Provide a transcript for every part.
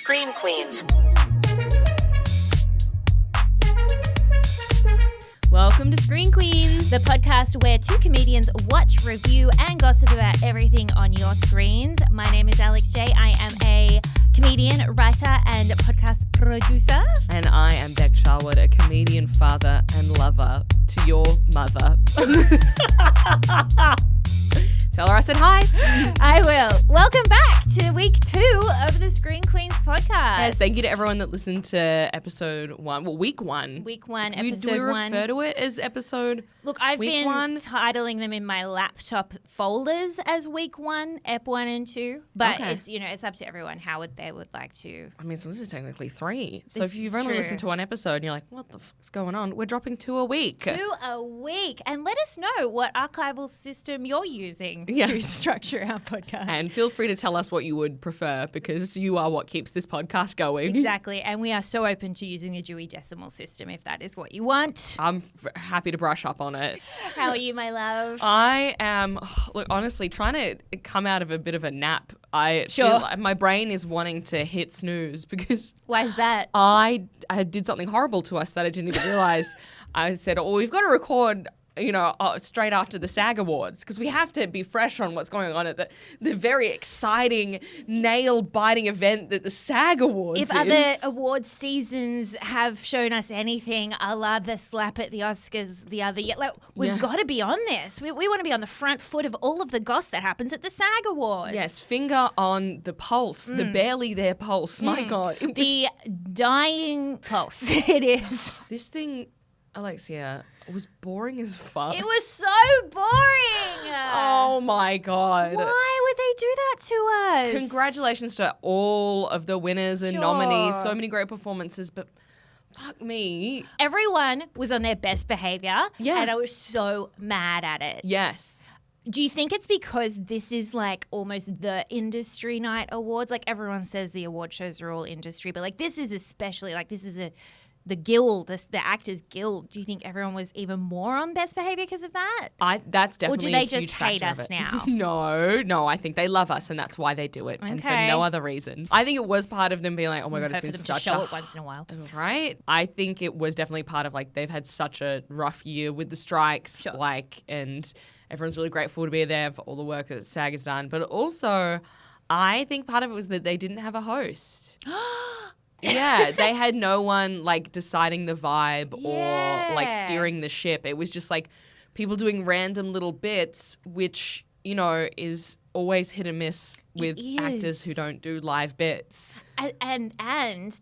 Scream Queens. Welcome to Screen Queens, the podcast where two comedians watch, review, and gossip about everything on your screens. My name is Alex J. I am a comedian, writer, and podcast producer. and I am Beck Charwood, a comedian, father, and lover to your mother. Tell her I said hi. I will. Welcome back to week 2 of the Screen Queens podcast. Yes, thank you to everyone that listened to episode 1. Well, week 1. Week 1, Do we episode 1. refer to it as episode? Look, I've week been one? titling them in my laptop folders as week 1, ep 1 and 2. But Okay. it's up to everyone how they would like to. I mean, so this is technically 3. So This if you've is only true. listened to one episode and you're like, what the fuck's going on? We're dropping 2 a week. 2 a week. And let us know what archival system you're using to Yes. structure our podcast. And feel free to tell us what you would prefer because you are what keeps this podcast going. Exactly. And we are so open to using the Dewey Decimal System if that is what you want. I'm happy to brush up on it. How are you, my love? I am, look, honestly, trying to come out of a bit of a nap. I Sure. feel like my brain is wanting to hit snooze because Why is that? I did something horrible to us that I didn't even realize. I said, oh, we've got to record, straight after the SAG Awards because we have to be fresh on what's going on at the very exciting, nail-biting event that the SAG Awards If is. other award seasons have shown us anything, a la the slap at the Oscars the other year, we've Yeah. got to be on this. We want to be on the front foot of all of the goss that happens at the SAG Awards. Yes, finger on the pulse, the barely there pulse. My God. The dying pulse. It is. This thing, Alexia, was boring as fuck. It was so boring. Oh my God. Why would they do that to us? Congratulations to all of the winners and Sure. nominees. So many great performances, but fuck me. Everyone was on their best behavior. Yeah. And I was so mad at it. Yes. Do you think it's because this is like almost the industry night awards? Like everyone says the award shows are all industry, but like this is especially like this is the guild, the Actors Guild. Do you think everyone was even more on best behavior because of that? That's definitely Or do they a just huge hate factor of us it. now? No, I think they love us and that's why they do it and for Okay. no other reason. I think it was part of them being like, oh my God, it's For been them to such show a it once in a while. Right? I think it was definitely part of like they've had such a rough year with the strikes, Sure. and everyone's really grateful to be there for all the work that SAG has done. But also, I think part of it was that they didn't have a host. Yeah, they had no one like deciding the vibe or like Yeah. steering the ship. It was just like people doing random little bits, which, is always hit and miss with is. actors who don't do live bits. And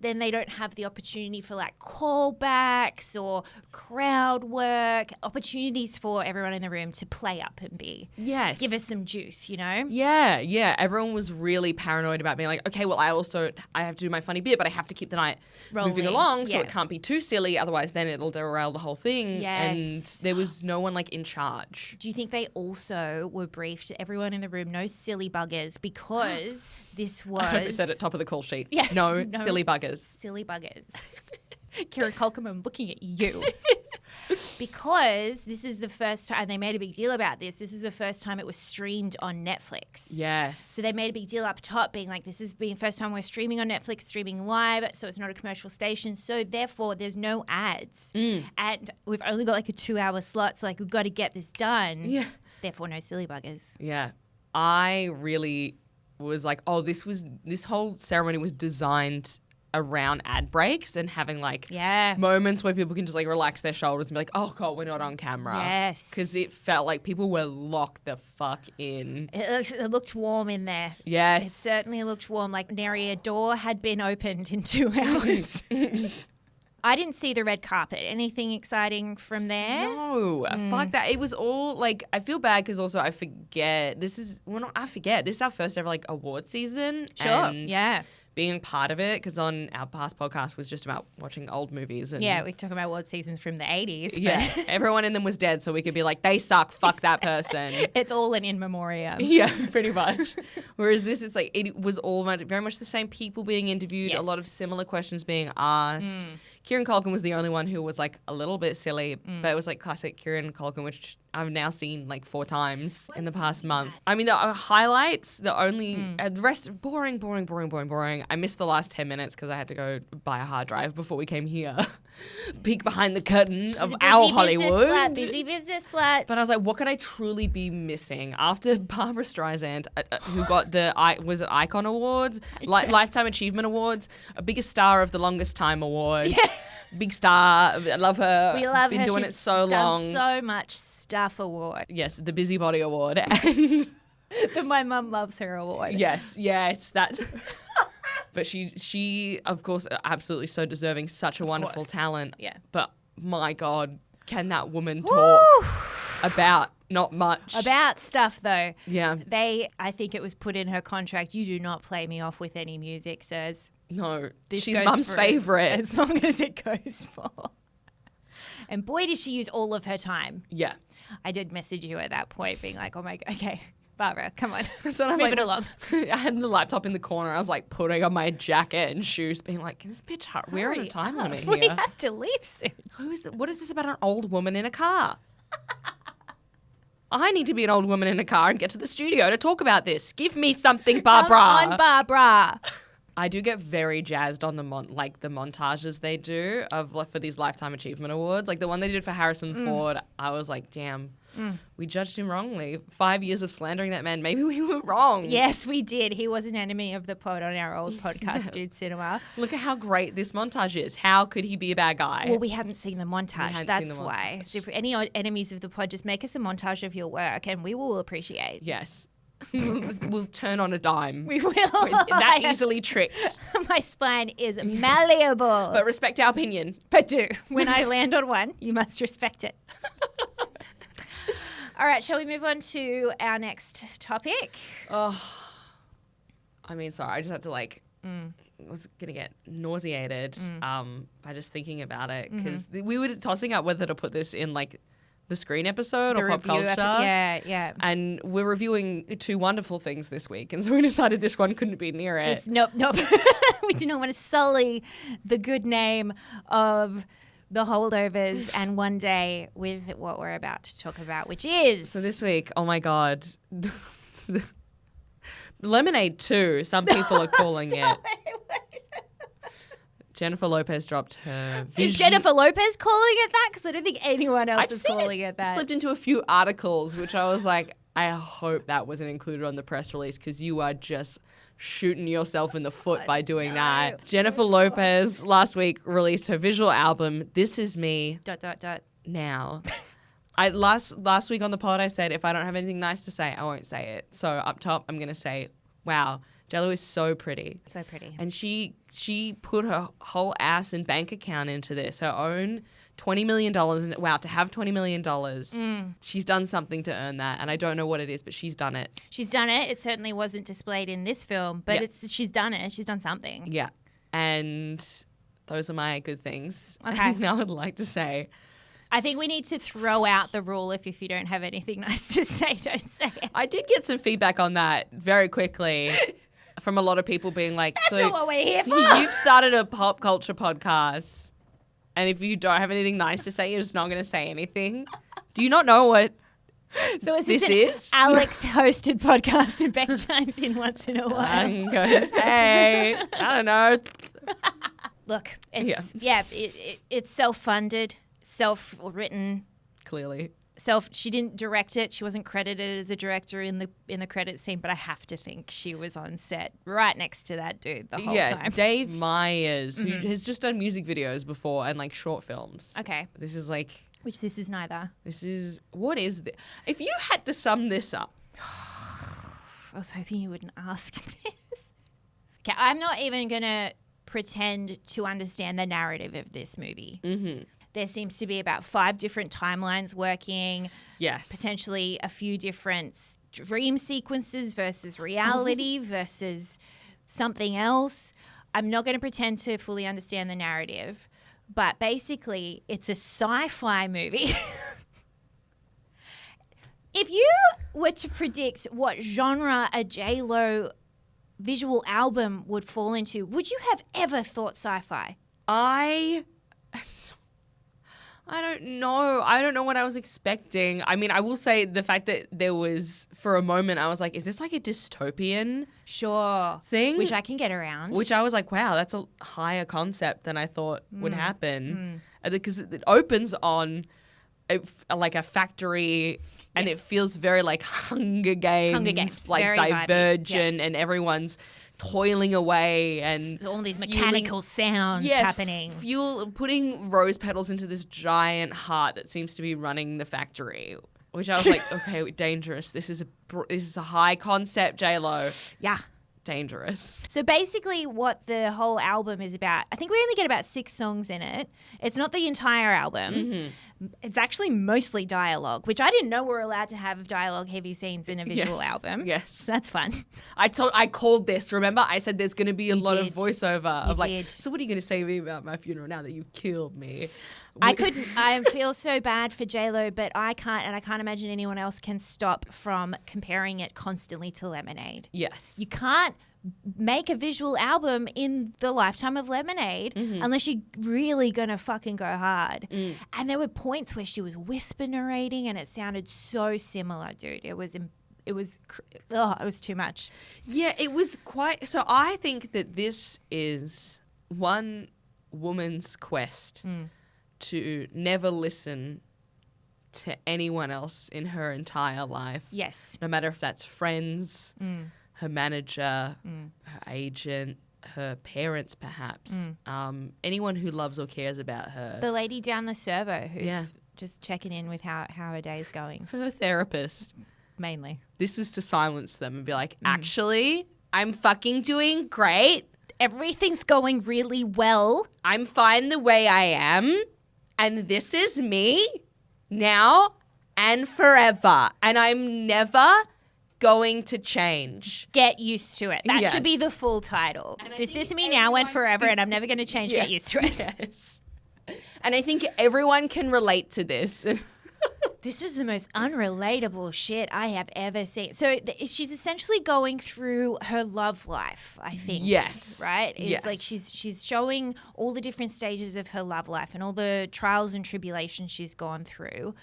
then they don't have the opportunity for like callbacks or crowd work, opportunities for everyone in the room to play up and Yes. give us some juice, Yeah. Everyone was really paranoid about being like, okay, well, I have to do my funny bit, but I have to keep the night moving Rolling, along, so yeah. it can't be too silly. Otherwise, then it'll derail the whole thing. Yes. And there was no one like in charge. Do you think they also were briefed, everyone in the room, no silly buggers, because this was... I hope it said at top of the call sheet. Yeah. No, No. silly buggers. Silly buggers. Kieran Culkin, I'm looking at you. Because this is the first time, they made a big deal about this, this is the first time it was streamed on Netflix. Yes. So they made a big deal up top being like, this is being the first time we're streaming on Netflix, streaming live, so it's not a commercial station. So therefore, there's no ads. And we've only got like a 2-hour slot, so like we've got to get this done. Yeah. Therefore, no silly buggers. Yeah. I really was like, oh, this whole ceremony was designed around ad breaks and having like Yeah. moments where people can just like relax their shoulders and be like, oh God, we're not on camera. Yes. Because it felt like people were locked the fuck in. It looked warm in there. It Yes. certainly looked warm, like nary a door had been opened in 2 hours. I didn't see the red carpet. Anything exciting from there? No, fuck that. It was all like, I feel bad because also I forget. This is our first ever like award season. Sure. And Yeah. being part of it, because on our past podcast was just about watching old movies. And Yeah, we talk about award seasons from the 80s. But yeah, everyone in them was dead, so we could be like, they suck, fuck that person. it's all an in memoriam. Yeah, pretty much. Whereas this is like, it was all very much the same people being interviewed, a lot of Yes. similar questions being asked. Kieran Culkin was the only one who was like a little bit silly, but it was like classic Kieran Culkin, which I've now seen like 4 times in the past month. I mean, the highlights, the only the rest, boring. I missed the last 10 minutes because I had to go buy a hard drive before we came here. Peek behind the curtain of our Hollywood. Busy business slut. But I was like, what could I truly be missing after Barbara Streisand, who got the was it Icon Awards, Lifetime Achievement Awards, a biggest star of the longest time award. Yeah. Big star. I love her. We love her. Been doing She's it so done long. so much stuff award. Yes, the Busybody Award. And The My Mum Loves Her award. yes, that's. But she of course absolutely so deserving, such a wonderful talent. Yeah. But my God, can that woman talk about not much? About stuff though. Yeah. I think it was put in her contract, you do not play me off with any music, sirs. No, This she's goes mum's for favourite. as long as it goes for. And boy, did she use all of her time. Yeah. I did message you at that point being like, oh my God, okay, Barbara, come on. So I was Move like, it along. I had the laptop in the corner. I was like putting on my jacket and shoes, being like, "This bitch, we're on a time limit here. We have to leave soon. What is this about an old woman in a car? I need to be an old woman in a car and get to the studio to talk about this. Give me something, Barbara." Come on, Barbara. I do get very jazzed on the montages they do for these Lifetime Achievement Awards. Like the one they did for Harrison Ford, I was like, damn, we judged him wrongly. 5 years of slandering that man. Maybe we were wrong. Yes, we did. He was an enemy of the pod on our old podcast, Dude Cinema. Look at how great this montage is. How could he be a bad guy? Well, we hadn't seen the montage. That's seen the why. montage. So if any enemies of the pod, just make us a montage of your work and we will appreciate. Yes. We'll turn on a dime. We will. We're that easily tricked. My spine is malleable. But respect our opinion. But do. When I land on one, you must respect it. All right, shall we move on to our next topic? Oh, I mean, sorry, I just had to I was going to get nauseated by just thinking about it because we were just tossing up whether to put this in the Screen episode or Pop Culture. Yeah. And we're reviewing 2 wonderful things this week. And so we decided this one couldn't be near it. Nope. We do not want to sully the good name of The Holdovers and One Day with what we're about to talk about, which is... So this week, oh my God, Lemonade 2, some people are calling it. Jennifer Lopez dropped her vision. Is Jennifer Lopez calling it that? Because I don't think anyone else is calling it that. Slipped into a few articles, which I was like, I hope that wasn't included on the press release because you are just shooting yourself in the foot by doing that. Jennifer Lopez last week released her visual album, This Is Me. ... Now. Last week on the pod I said, if I don't have anything nice to say, I won't say it. So up top, I'm going to say, wow, JLo is so pretty. So pretty. And she put her whole ass and bank account into this, her own $20 million. Wow, to have $20 million, she's done something to earn that. And I don't know what it is, but she's done it. She's done it. It certainly wasn't displayed in this film, but she's done it. She's done something. Yeah. And those are my good things. Okay. Now I'd like to say... I think we need to throw out the rule if you don't have anything nice to say, don't say it. I did get some feedback on that very quickly from a lot of people being like, That's not what we're here for. You've started a pop culture podcast, and if you don't have anything nice to say, you're just not going to say anything. Do you not know what so this is? Alex hosted podcast and Beck chimes in once in a while. And goes, hey, I don't know. Look, it's self-funded. Self-written, clearly. She didn't direct it. She wasn't credited as a director in the credits scene, but I have to think she was on set right next to that dude the whole time. Dave Myers, who has just done music videos before and short films. Okay, this is which this is neither. What is this? If you had to sum this up, I was hoping you wouldn't ask this. Okay, I'm not even gonna pretend to understand the narrative of this movie. Mm-hmm. There seems to be about 5 different timelines working. Yes. Potentially a few different dream sequences versus reality versus something else. I'm not going to pretend to fully understand the narrative, but basically it's a sci-fi movie. If you were to predict what genre a JLo visual album would fall into, would you have ever thought sci-fi? I don't know. I don't know what I was expecting. I mean, I will say the fact that there was, for a moment, I was like, is this like a dystopian Sure. thing? Which I can get around. Which I was like, wow, that's a higher concept than I thought would happen. Because it opens on like a factory and it feels very like Hunger Games, like very Divergent, vibey. Yes. and everyone's toiling away and So all these mechanical sounds happening. Putting rose petals into this giant heart that seems to be running the factory. Which I was like, okay, dangerous. This is a high concept, JLo. Yeah. Dangerous. So basically what the whole album is about, I think we only get about 6 songs in it. It's not the entire album. It's actually mostly dialogue, which I didn't know we're allowed to have dialogue heavy scenes in a visual album. Yes. So that's fun. I called this, remember? I said there's going to be a lot of did. voiceover You of like, did. so what are you going to say to me about my funeral now that you've killed me? I feel so bad for JLo, but I can't imagine anyone else can stop from comparing it constantly to Lemonade. Yes. You can't make a visual album in the lifetime of Lemonade unless you're really gonna fucking go hard. And there were points where she was whisper narrating and it sounded so similar, dude. It was too much. Yeah, it was quite. So I think that this is one woman's quest to never listen to anyone else in her entire life. Yes. No matter if that's friends, her manager, her agent, her parents perhaps, anyone who loves or cares about her. The lady down the servo who's just checking in with how her day's going, Her therapist. mainly. This is to silence them and be like, actually, I'm fucking doing great. Everything's going really well. I'm fine the way I am. And this is me now and forever. And I'm never going to change. Get used to it. That Yes. should be the full title. And I This think is me now and everyone- forever, and I'm never going to change. Get used to it. Yes. And I think everyone can relate to this. This is the most unrelatable shit I have ever seen. So she's essentially going through her love life, I think. Yes. Right? It's Yes. like she's showing all the different stages of her love life and all the trials and tribulations she's gone through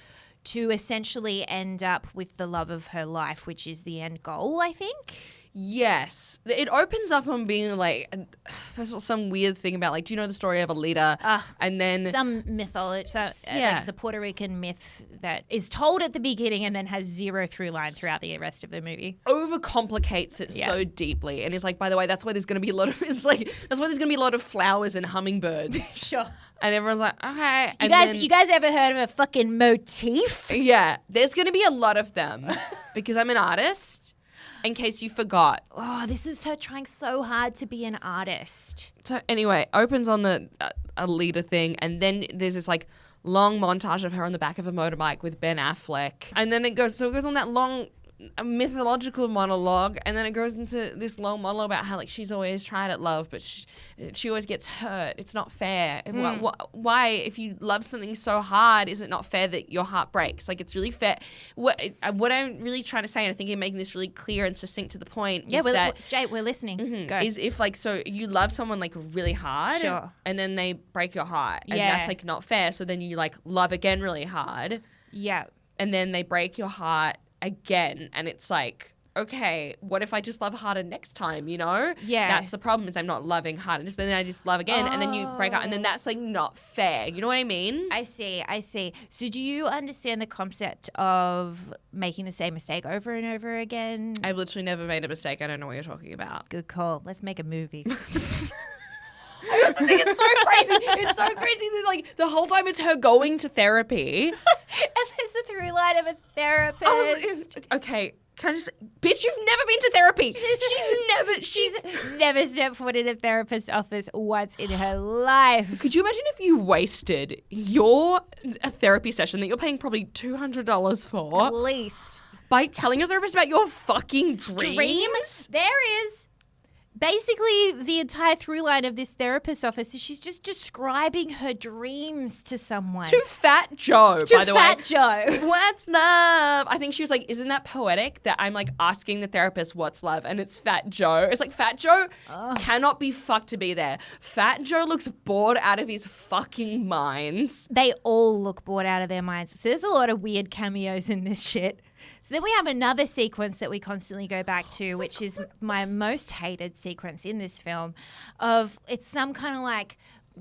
to essentially end up with the love of her life, which is the end goal, I think. Yes. It opens up on being like, first of all, some weird thing about like, do you know the story of Alita? And then Some mythology. So, yeah. like it's a Puerto Rican myth that is told at the beginning and then has zero through line throughout the rest of the movie. overcomplicates it so deeply. And it's like, by the way, that's why there's going to be a lot of, that's why there's going to be a lot of flowers and hummingbirds. Sure. And everyone's like, okay. You guys ever heard of a fucking motif? Yeah, there's going to be a lot of them because I'm an artist, in case you forgot. Oh, this was her trying so hard to be an artist. So anyway, opens on the a leader thing, and then there's this like long montage of her on the back of a motorbike with Ben Affleck, and then it goes on that long mythological monologue, and then it goes into this long monologue about how like she's always tried at love, but she always gets hurt. It's not fair. Why, if you love something so hard, is it not fair that your heart breaks? Like, it's really fair. What I'm really trying to say, and I think I'm making this really clear and succinct to the point, is that Jay, we're listening. Go. is if like, so you love someone like really hard, Sure. and then they break your heart, and Yeah. that's like not fair. So then you like love again really hard, Yeah. and then they break your heart again, and it's like, okay, what if I just love harder next time, you know? Yeah. That's the problem, is I'm not loving harder. So then I just love again, and then you break up, and then that's like not fair. You know what I mean? I see. So do you understand the concept of making the same mistake over and over again? I've literally never made a mistake. I don't know what you're talking about. Good call. Let's make a movie. I also think it's so crazy. It's so crazy that like the whole time it's her going to therapy. And there's a through line of a therapist. Okay, can I just, bitch, you've never been to therapy. She's never stepped foot in a therapist's office once in her life. Could you imagine if you wasted a therapy session that you're paying probably $200 for At least. by telling your therapist about your fucking dreams? There is basically the entire through line of this therapist office is she's just describing her dreams to someone. To Fat Joe, by the way. Fat Joe. What's love? I think she was like, isn't that poetic that I'm like asking the therapist what's love and it's Fat Joe? It's like Fat Joe cannot be fucked to be there. Fat Joe looks bored out of his fucking minds. They all look bored out of their minds. So there's a lot of weird cameos in this shit. So then we have another sequence that we constantly go back to, which is my most hated sequence in this film of it's some kind of like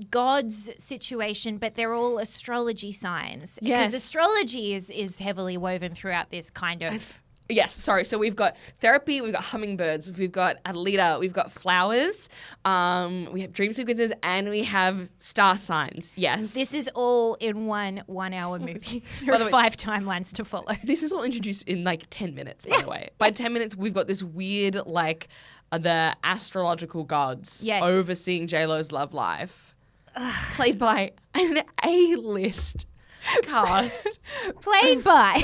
God's situation, but they're all astrology signs. Yes. Because astrology is heavily woven throughout this kind of... Yes, sorry. So we've got therapy, we've got hummingbirds, we've got Adelita, we've got flowers, we have dream sequences, and we have star signs. Yes. This is all in one 1 hour movie. There are 5 timelines to follow. This is all introduced in like 10 minutes, by the way. By 10 minutes, we've got this weird, like, the astrological gods overseeing JLo's love life. Played by an A-list cast. Played by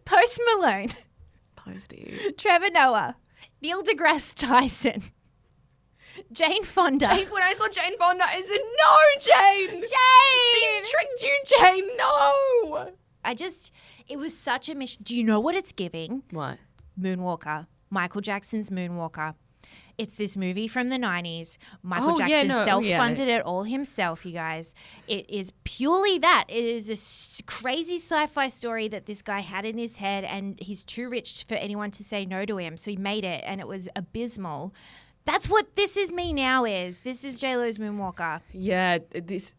Post Malone. Posty. Trevor Noah, Neil deGrasse Tyson, Jane Fonda. When I saw Jane Fonda, I said, no, Jane! She's tricked you, Jane, no! It was such a mission. Do you know what it's giving? What? Moonwalker. Michael Jackson's Moonwalker. It's this movie from the 90s. Michael Jackson self-funded it all himself, you guys. It is purely that. It is a crazy sci-fi story that this guy had in his head, and he's too rich for anyone to say no to him. So he made it, and it was abysmal. That's what This Is Me Now is. This is JLo's Moonwalker. Yeah, it's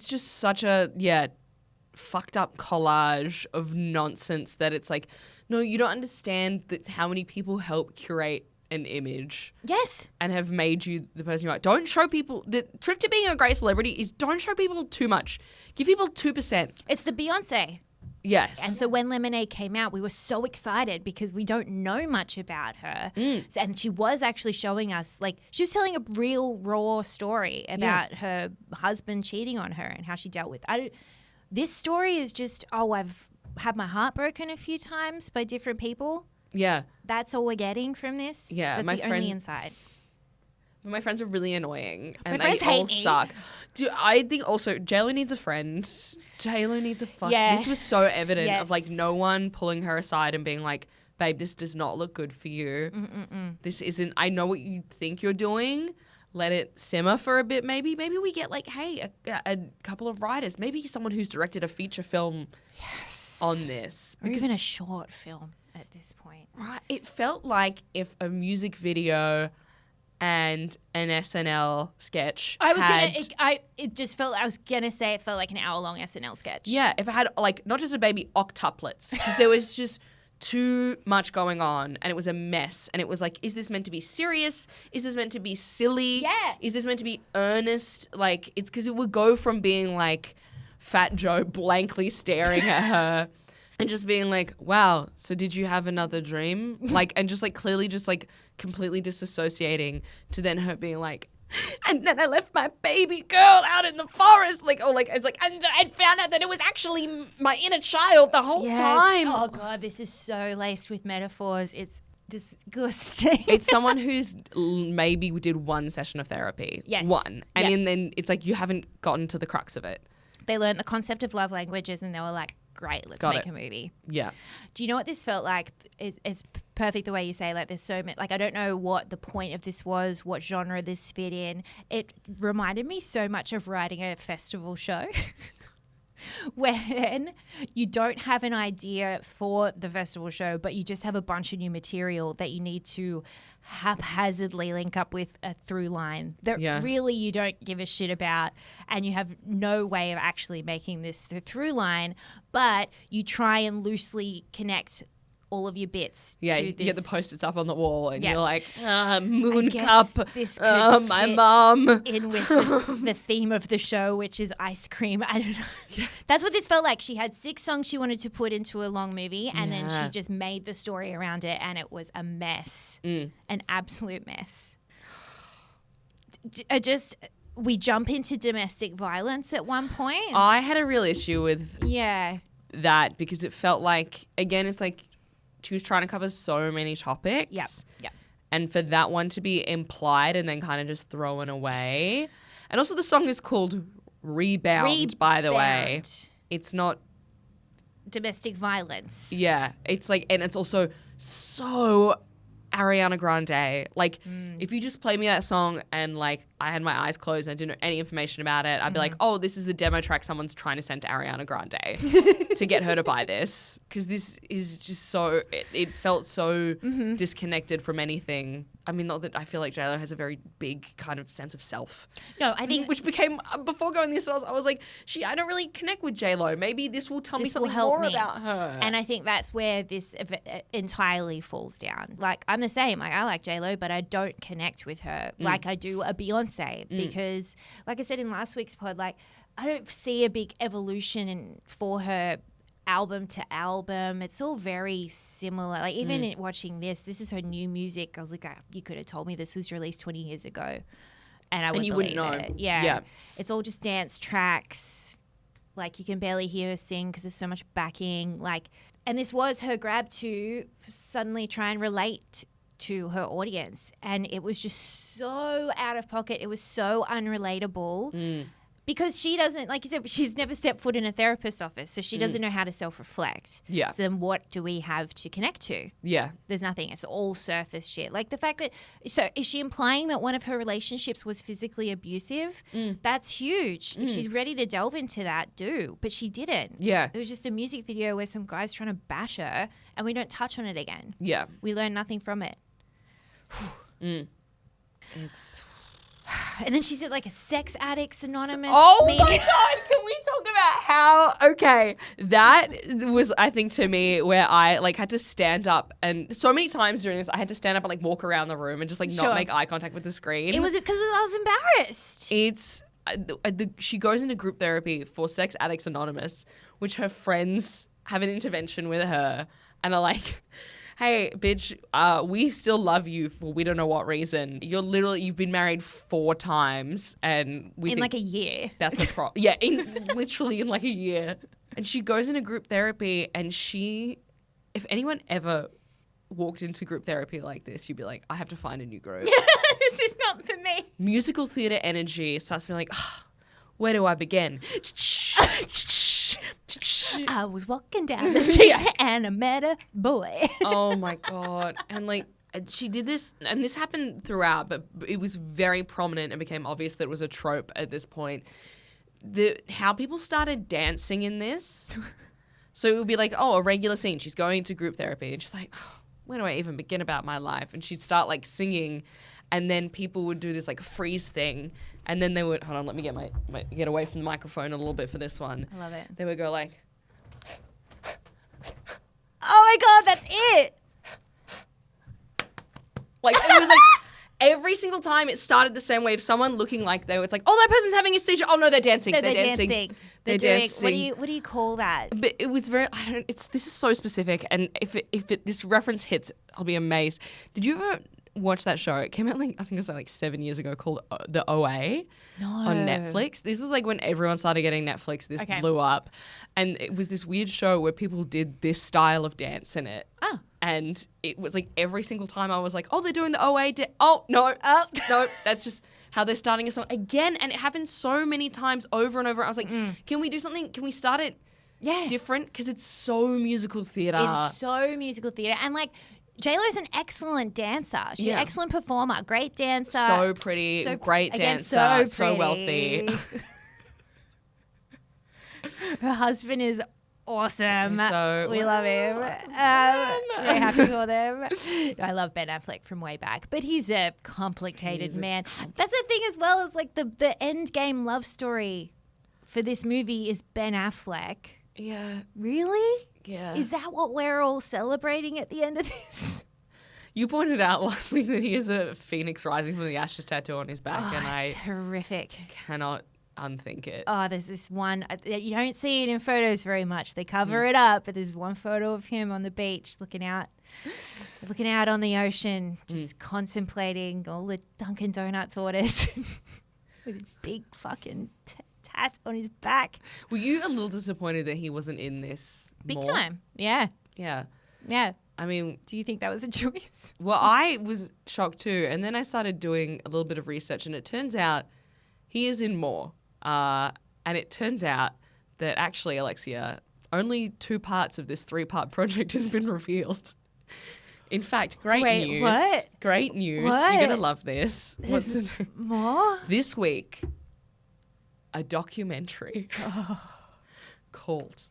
just such a, fucked up collage of nonsense that it's like, no, you don't understand that how many people help curate an image. Yes. And have made you the person you are. Don't show people. The trick to being a great celebrity is don't show people too much. Give people 2%. It's the Beyonce. Yes. And so when Lemonade came out, we were so excited because we don't know much about her. So, and she was actually showing us, like, she was telling a real raw story about her husband cheating on her and how she dealt with it. This story is just, I've had my heart broken a few times by different people. Yeah. That's all we're getting from this. Yeah. That's the only inside. My friends are really annoying. And friends they all hate me. suck. I think also JLo needs a friend. JLo needs a fuck. Yeah. This was so evident Yes. of like no one pulling her aside and being like, babe, this does not look good for you. This isn't, I know what you think you're doing. Let it simmer for a bit maybe. Maybe we get like, hey, a couple of writers. Maybe someone who's directed a feature film on this. Or even a short film at this point. Right. It felt like if a music video and an SNL sketch it just felt, I was going to say it felt like an hour-long SNL sketch. Yeah, if it had like not just a baby, octuplets. Because there was just too much going on and it was a mess. And it was like, is this meant to be serious? Is this meant to be silly? Yeah. Is this meant to be earnest? Like, it's because it would go from being like Fat Joe blankly staring at her and just being like, wow, so did you have another dream? Like, and just like clearly just like completely disassociating to then her being like, and then I left my baby girl out in the forest. Like, oh, like, it's like, and I found out that it was actually my inner child the whole time. Oh, God, this is so laced with metaphors. It's disgusting. It's someone who's maybe did one session of therapy. Yes. One. And then it's like you haven't gotten to the crux of it. They learned the concept of love languages and they were like, great, let's make a movie. Yeah. Do you know what this felt like? It's perfect the way you say, like, there's so many, like, I don't know what the point of this was, what genre this fit in. It reminded me so much of writing a festival show when you don't have an idea for the festival show, but you just have a bunch of new material that you need to haphazardly link up with a through line that really you don't give a shit about, and you have no way of actually making this the through line, but you try and loosely connect all of your bits to you this. get the post-its up on the wall and you're like, moon guess cup, this could my fit mom. in with the theme of the show, which is ice cream. I don't know. Yeah. That's what this felt like. She had 6 songs she wanted to put into a long movie, and then she just made the story around it, and it was a mess, an absolute mess. We jump into domestic violence at one point. I had a real issue with that because it felt like, again, it's like she was trying to cover so many topics. Yeah. and for that one to be implied and then kind of just thrown away. And also the song is called Rebound, by the way. It's not domestic violence. Yeah, it's like, and it's also so Ariana Grande. Like, if you just play me that song and like I had my eyes closed and I didn't know any information about it, I'd be like, oh, this is the demo track someone's trying to send to Ariana Grande to get her to buy this. Because this is just so, it felt so disconnected from anything. I mean, not that I feel like JLo has a very big kind of sense of self. No, I think... Which became, before going this, I was like, I don't really connect with JLo. Maybe this will tell me something more about her. And I think that's where this entirely falls down. Like, I'm the same. Like, I like JLo, but I don't connect with her like I do a Beyonce. Because, like I said in last week's pod, like, I don't see a big evolution for her album to album. It's all very similar. Like, even in watching this is her new music. I was like, you could have told me this was released 20 years ago. And I wouldn't believe know. It. Yeah. It's all just dance tracks. Like, you can barely hear her sing because there's so much backing. Like, and this was her grab to suddenly try and relate to her audience. And it was just so out of pocket. It was so unrelatable. Because she doesn't, like you said, she's never stepped foot in a therapist's office, so she doesn't know how to self-reflect. Yeah. So then what do we have to connect to? Yeah. There's nothing. It's all surface shit. Like the fact that, so is she implying that one of her relationships was physically abusive? That's huge. If she's ready to delve into that, do. But she didn't. Yeah. It was just a music video where some guy's trying to bash her, and we don't touch on it again. Yeah. We learn nothing from it. It's... And then she's at like a sex addicts anonymous meeting. My God, can we talk about how, okay, that was, I think, to me, where I like had to stand up, and so many times during this, I had to stand up and like walk around the room and just like not make eye contact with the screen. It was because I was embarrassed. It's, she goes into group therapy for Sex Addicts Anonymous, which her friends have an intervention with her and are like, hey, bitch, we still love you for we don't know what reason. You've been married 4 times and we think like a year. That's a problem. Yeah, literally in like a year. And she goes into group therapy, and if anyone ever walked into group therapy like this, you'd be like, I have to find a new group. This is not for me. Musical theatre energy starts to be like, where do I begin? I was walking down the street and I met a boy. Oh my God. And like, she did this, and this happened throughout, but it was very prominent and became obvious that it was a trope at this point. How people started dancing in this. So it would be like, a regular scene. She's going to group therapy, and she's like, where do I even begin about my life? And she'd start like singing, and then people would do this like freeze thing. And then they would, hold on, let me get away from the microphone a little bit for this one. I love it. They would go like, oh my God, that's it. Like, it was like every single time it started the same way of someone looking like it's like, oh, that person's having a seizure. Oh no, they're dancing. No, they're dancing. They're dancing. What do you call that? But it was very, this is so specific. And if this reference hits, I'll be amazed. Did you ever watch that show? It came out I think it was like 7 years ago, called The OA on Netflix. This was like when everyone started getting Netflix. This blew up, and it was this weird show where people did this style of dance in it. And it was like every single time I was like, oh, they're doing the OA. No, that's just how they're starting a song again. And it happened so many times over and over. I was like, can we do something? Can we start it different? Because it's so musical theatre. It's so musical theatre, and like, JLo's an excellent dancer. She's an excellent performer, great dancer. So pretty, great dancer, so wealthy. Her husband is awesome. We love him. Very happy for them. I love Ben Affleck from way back, but he's a complicated man. That's the thing as well, as like the end game love story for this movie is Ben Affleck. Yeah. Really? Yeah. Is that what we're all celebrating at the end of this? You pointed out last week that he has a phoenix rising from the ashes tattoo on his back, and it's horrific. Cannot unthink it. Oh, there's this one. You don't see it in photos very much. They cover it up, but there's one photo of him on the beach looking out on the ocean, just contemplating all the Dunkin' Donuts orders with his big fucking tat on his back. Were you a little disappointed that he wasn't in this? Big time. Yeah. Yeah. Yeah. I mean, Do you think that was a choice? well, I was shocked too. And then I started doing a little bit of research, and it turns out he is in more. And it turns out that actually, Alexia, only 2 parts of this 3-part project has been revealed. In fact, great news. What? Great news. What? You're going to love this. What's the More? This week, a documentary called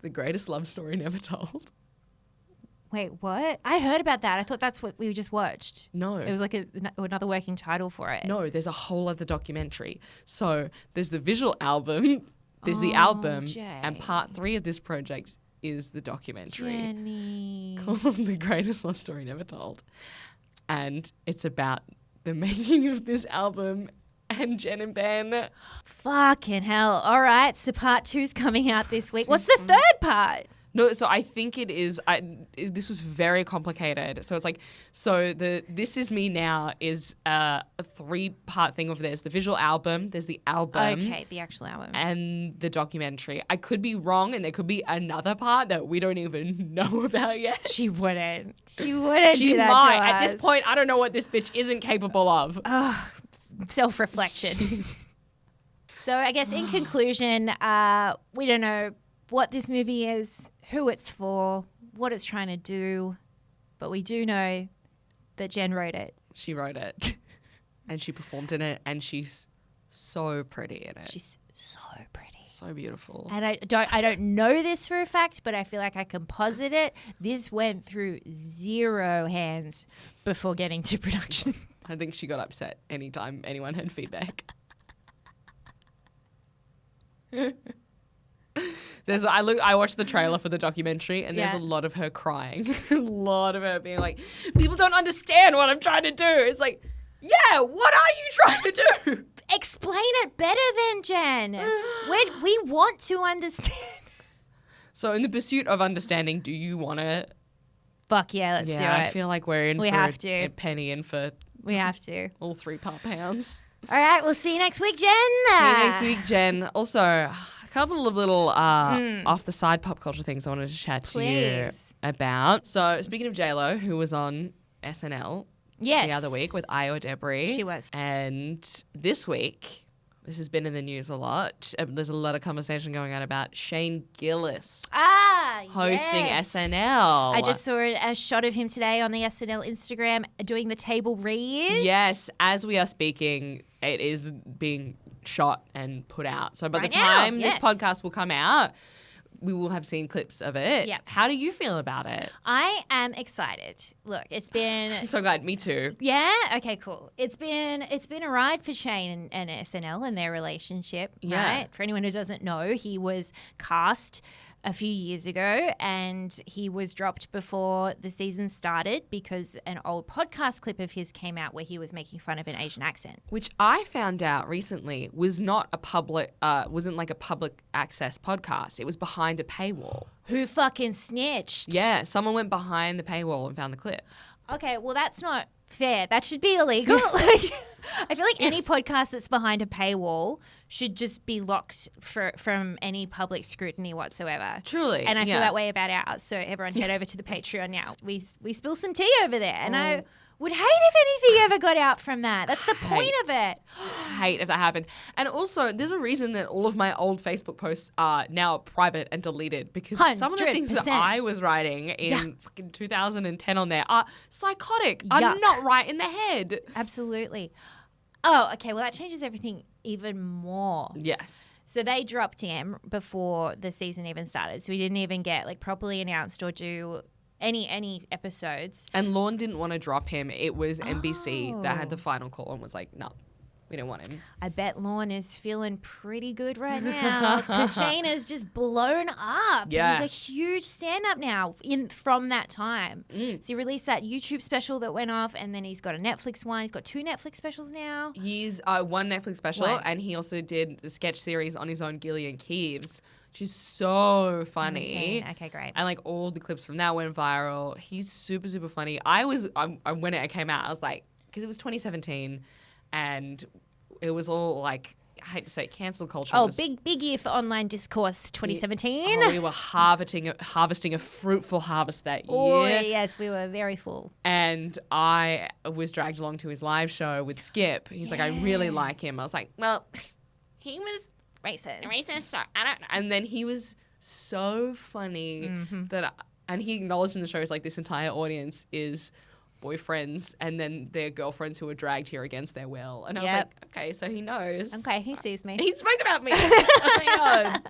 The Greatest Love Story Never Told. Wait, what? I heard about that. I thought that's what we just watched. No. It was like another working title for it. No, there's a whole other documentary. So there's the visual album, there's the album, Jay. and part 3 of this project is the documentary Jenny. called The Greatest Love Story Never Told. And it's about the making of this album and Jen and Ben. Fucking hell. All right, so part 2's coming out this week. What's the third part? No, so I think it is. This was very complicated. So it's like, This Is Me Now is a 3-part thing of this. The visual album, there's the album. Okay, the actual album. And the documentary. I could be wrong, and there could be another part that we don't even know about yet. She wouldn't. She wouldn't She do that might. to At us. this point, I don't know what this bitch isn't capable of. Self-reflection. So I guess in conclusion, we don't know what this movie is, who it's for, what it's trying to do, but we do know that Jen wrote it. She wrote it, and she performed in it, and she's so pretty in it. She's so pretty. So beautiful. And I don't know this for a fact, but I feel like I can posit it. This went through 0 hands before getting to production. I think she got upset anytime anyone had feedback. I watched the trailer for the documentary, and there's a lot of her crying. A lot of her being like, people don't understand what I'm trying to do. It's like, yeah, what are you trying to do? Explain it better than Jen. We want to understand. So in the pursuit of understanding, do you want to? Fuck yeah, let's do it. I feel like we're in We for have to. a penny in for We have to. all 3-part pounds. All right, we'll see you next week, Jen. See you next week, Jen. Also, a couple of little off the side pop culture things I wanted to chat to you Please. about. So speaking of JLo, who was on SNL Yes. the other week with Io Debris. She was. And this week, this has been in the news a lot. There's a lot of conversation going on about Shane Gillies hosting yes. SNL. I just saw a shot of him today on the SNL Instagram doing the table read. Yes, as we are speaking, it is being shot and put out. So by Right the now, time yes. this podcast will come out, we will have seen clips of it. Yep. How do you feel about it? I am excited. Look, it's been I'm so glad. Me too. yeah, okay, cool. It's been a ride for Shane and SNL and their relationship, Yeah. right? For anyone who doesn't know, he was cast a few years ago and he was dropped before the season started because an old podcast clip of his came out where he was making fun of an Asian accent. Which I found out recently was not a public, wasn't like a public access podcast. It was behind a paywall. Who fucking snitched? Yeah, someone went behind the paywall and found the clips. Okay, well that's not fair. That should be illegal. Like, I feel like any podcast that's behind a paywall should just be locked from any public scrutiny whatsoever. Truly, And I feel yeah. that way about ours. So everyone head over to the Patreon now. We spill some tea over there. And I would hate if anything ever got out from that. That's the point of it. Hate if that happened. And also, there's a reason that all of my old Facebook posts are now private and deleted because some of the things that 100%. I was writing in fucking 2010 on there are psychotic, are Yuck. not right in the head. Absolutely. Oh, okay. Well, that changes everything even more. Yes. So they dropped him before the season even started. So he didn't even get like properly announced or do any episodes. And Lorne didn't want to drop him. It was NBC that had the final call and was like, no, we don't want him. I bet Lorne is feeling pretty good right now because Shane has just blown up. Yeah. He's a huge stand-up now from that time. So he released that YouTube special that went off and then he's got a Netflix one. He's got 2 Netflix specials now. He's one Netflix special One. and he also did the sketch series on his own, Gillian Keeves, which is so funny. Insane. Okay, great. And like all the clips from that went viral. He's super, super funny. When it came out, I was like, because it was 2017 and it was all like I hate to say it, cancel culture. Oh, was, big year for online discourse 2017. we were harvesting a fruitful harvest that year. Oh, yes, we were very full. And I was dragged along to his live show with Skip. He's like, I really like him. I was like, well, he was Racist. so I don't know. And then he was so funny and he acknowledged in the show, he's like, this entire audience is boyfriends and then their girlfriends who were dragged here against their will. And I was like, okay, so he knows. Okay, he sees me. He spoke about me. Oh my God.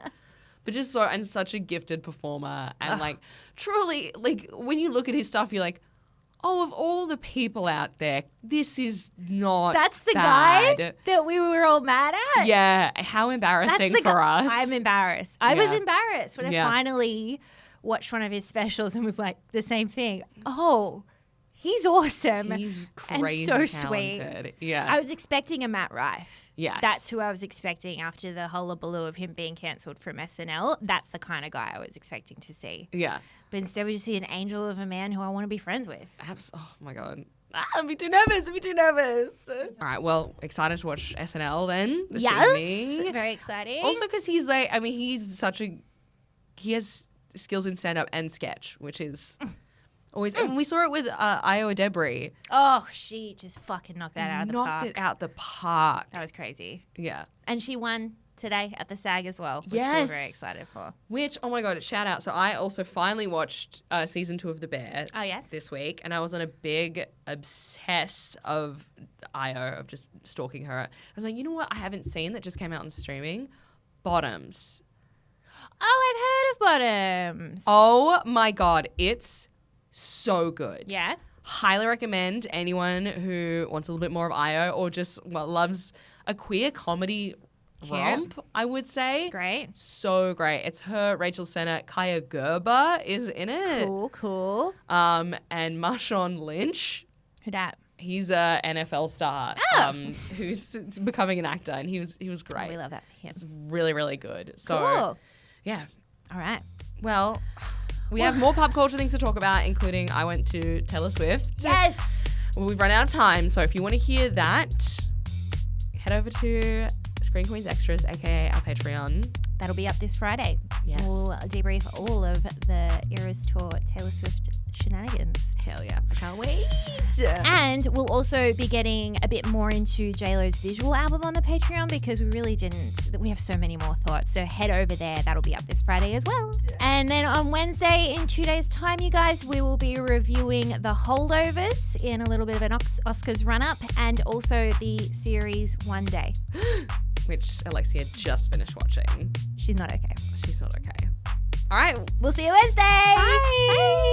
But just such a gifted performer. And like, truly, like, when you look at his stuff, you're like, oh, of all the people out there, this is not That's the bad. guy that we were all mad at? Yeah. How embarrassing That's the for guy. us. I'm embarrassed. I was Yeah. embarrassed when I Yeah. finally watched one of his specials and was like, the same thing. Oh, he's awesome. He's and crazy so talented. sweet. Yeah. I was expecting a Matt Rife. Yes. That's who I was expecting after the hullabaloo of him being cancelled from SNL. That's the kind of guy I was expecting to see. Yeah. But instead we just see an angel of a man who I want to be friends with. Oh my God. I'm be too nervous. All right. Well, excited to watch SNL then this evening. Very exciting. Also because he's like, I mean, he has skills in stand-up and sketch, which is always, and we saw it with Io Debris. Oh, she just fucking knocked that out of the park. Knocked it out the park. That was crazy. Yeah. And she won today at the SAG as well, which Yes. we're very excited for. Which, oh my God, shout out. So I also finally watched season 2 of The Bear Oh, yes? this week, and I was on a big obsess of Io, of just stalking her. I was like, you know what I haven't seen that just came out on streaming? Bottoms. Oh, I've heard of Bottoms. Oh my God, it's so good. Yeah? Highly recommend anyone who wants a little bit more of Io or just loves a queer comedy romp, I would say. Great. So great. It's her, Rachel Sennett, Kaya Gerber is in it. Cool. And Marshawn Lynch. Who dat? He's a NFL star who's becoming an actor, and he was great. We love that for him. It's really, really good. So Cool. yeah. All right. Well, we have more pop culture things to talk about, including I went to Taylor Swift. Yes. Well, we've run out of time, so if you want to hear that, head over to Screen Queens Extras, aka our Patreon. That'll be up this Friday. Yes. We'll debrief all of the Eras Tour Taylor Swift shenanigans. Hell yeah. I can't wait. And we'll also be getting a bit more into JLos visual album on the Patreon because we really didn't. We have so many more thoughts. So head over there. That'll be up this Friday as well. And then on Wednesday, in 2 days' time, you guys, we will be reviewing The Holdovers in a little bit of an Oscars run-up and also the series One Day. Which Alexia just finished watching. She's not okay. She's not okay. All right. We'll see you Wednesday. Bye.